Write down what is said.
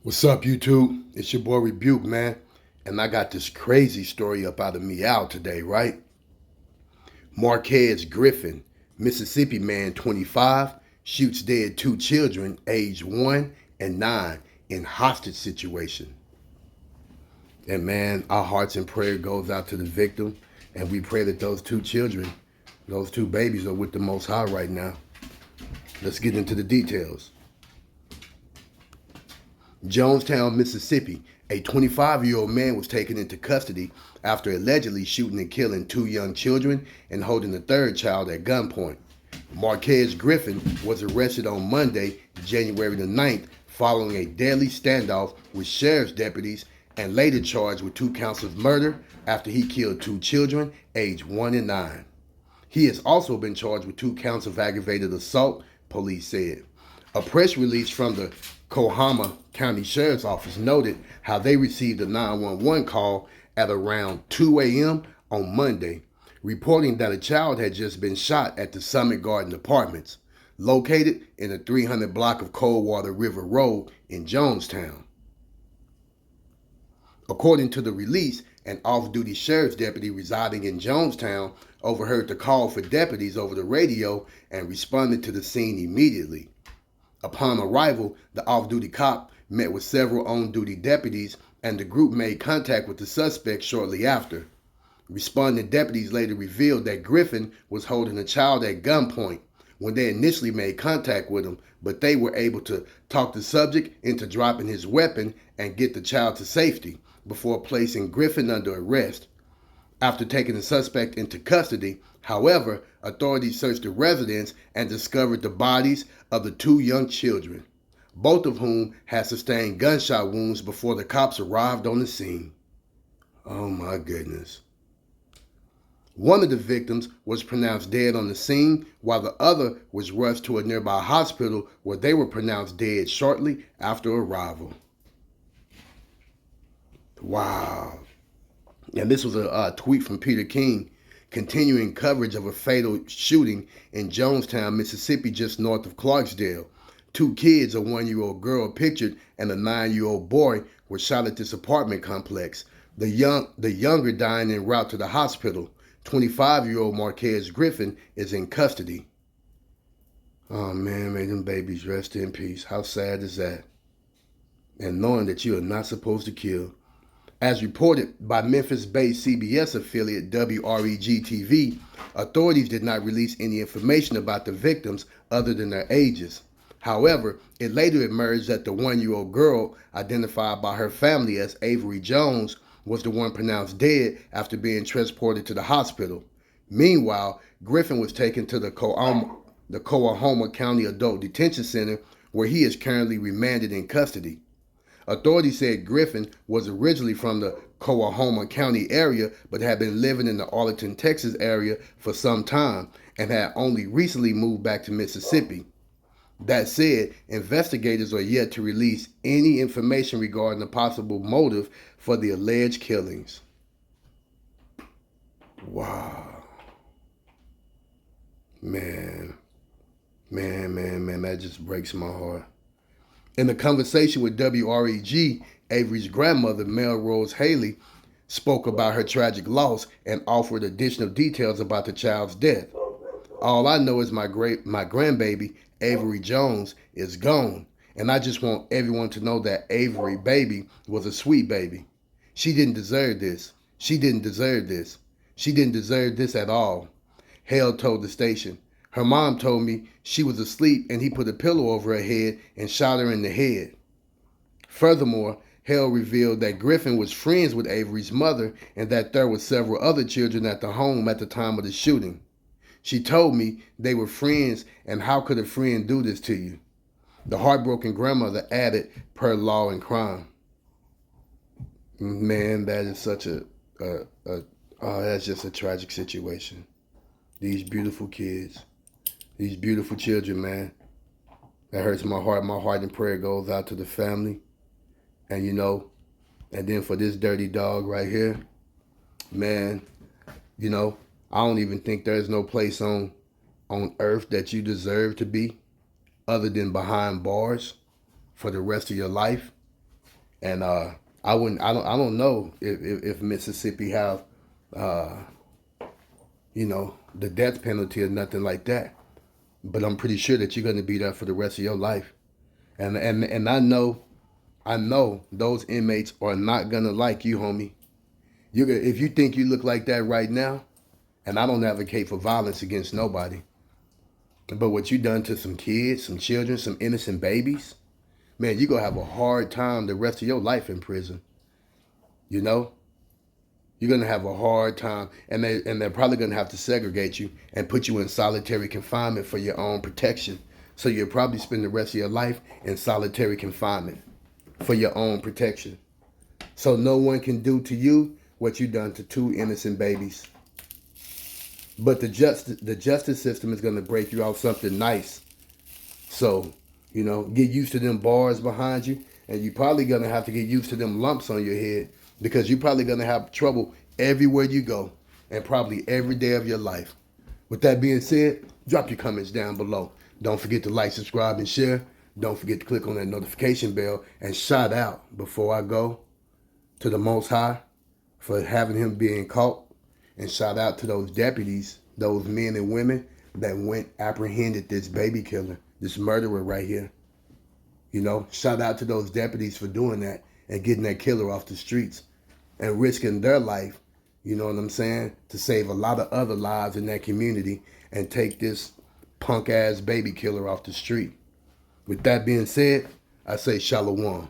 What's up, YouTube? It's your boy Rebuke, man. And I got this crazy story up out of Meow today, right? Marquez Griffin, Mississippi man, 25, shoots dead two children, aged 1 and 9, in hostage situation. And man, our hearts and prayer goes out to the victim. And we pray that those two children, those two babies, are with the Most High right now. Let's get into the details. Jonestown, Mississippi, a 25-year-old man was taken into custody after allegedly shooting and killing two young children and holding a third child at gunpoint. Marquez Griffin was arrested on Monday, January the 9th, following a deadly standoff with sheriff's deputies and later charged with 2 counts of murder after he killed two children aged 1 and 9. He has also been charged with 2 counts of aggravated assault, police said. A press release from the Coahoma County Sheriff's Office noted how they received a 911 call at around 2 a.m. on Monday, reporting that a child had just been shot at the Summit Garden Apartments, located in the 300 block of Coldwater River Road in Jonestown. According to the release, an off-duty sheriff's deputy residing in Jonestown overheard the call for deputies over the radio and responded to the scene immediately. Upon arrival, the off-duty cop met with several on-duty deputies, and the group made contact with the suspect shortly after. Responding deputies later revealed that Griffin was holding a child at gunpoint when they initially made contact with him, but they were able to talk the subject into dropping his weapon and get the child to safety before placing Griffin under arrest. After taking the suspect into custody, however, authorities searched the residence and discovered the bodies of the 2 young children, both of whom had sustained gunshot wounds before the cops arrived on the scene. Oh my goodness. One of the victims was pronounced dead on the scene, while the other was rushed to a nearby hospital where they were pronounced dead shortly after arrival. Wow. And this was a tweet from Peter King, continuing coverage of a fatal shooting in Jonestown, Mississippi, just north of Clarksdale. 2 kids, a 1-year-old girl pictured and a 9-year-old boy, were shot at this apartment complex. The younger dying en route to the hospital. 25-year-old Marquez Griffin is in custody. Oh man, may them babies rest in peace. How sad is that? And knowing that you are not supposed to kill. As reported by Memphis-based CBS affiliate WREG-TV, authorities did not release any information about the victims other than their ages. However, it later emerged that the 1-year-old girl, identified by her family as Avery Jones, was the one pronounced dead after being transported to the hospital. Meanwhile, Griffin was taken to the Coahoma County Adult Detention Center, where he is currently remanded in custody. Authorities said Griffin was originally from the Coahoma County area, but had been living in the Arlington, Texas area for some time and had only recently moved back to Mississippi. That said, investigators are yet to release any information regarding the possible motive for the alleged killings. Wow. Man, that just breaks my heart. In a conversation with WREG, Avery's grandmother, Melrose Haley, spoke about her tragic loss and offered additional details about the child's death. All I know is my grandbaby, Avery Jones, is gone, and I just want everyone to know that Avery baby was a sweet baby. She didn't deserve this. She didn't deserve this. She didn't deserve this at all. Hale told the station. Her mom told me she was asleep and he put a pillow over her head and shot her in the head. Furthermore, Hale revealed that Griffin was friends with Avery's mother and that there were several other children at the home at the time of the shooting. She told me they were friends, and how could a friend do this to you? The heartbroken grandmother added, per law and crime. Man, that is such that's just a tragic situation. These beautiful kids. These beautiful children, man. That hurts my heart. My heart and prayer goes out to the family. And and then for this dirty dog right here, man, I don't even think there's no place on earth that you deserve to be other than behind bars for the rest of your life. And I don't know if Mississippi have, uh, the death penalty or nothing like that. But I'm pretty sure that you're going to be there for the rest of your life. And I know those inmates are not going to like you, homie. If you think you look like that right now, and I don't advocate for violence against nobody, but what you done to some kids, some children, some innocent babies, man, you're going to have a hard time the rest of your life in prison. You know? You're going to have a hard time. And they're probably going to have to segregate you and put you in solitary confinement for your own protection. So you'll probably spend the rest of your life in solitary confinement for your own protection. So no one can do to you what you done to two innocent babies. But the justice system is going to break you out something nice. So, get used to them bars behind you. And you're probably going to have to get used to them lumps on your head, because you're probably going to have trouble everywhere you go and probably every day of your life. With that being said, drop your comments down below. Don't forget to like, subscribe, and share. Don't forget to click on that notification bell. And shout out, before I go, to the Most High for having him being caught. And shout out to those deputies, those men and women that went apprehended this baby killer, this murderer right here. Shout out to those deputies for doing that and getting that killer off the streets and risking their life, you know what I'm saying, to save a lot of other lives in that community and take this punk ass baby killer off the street. With that being said, I say shalom.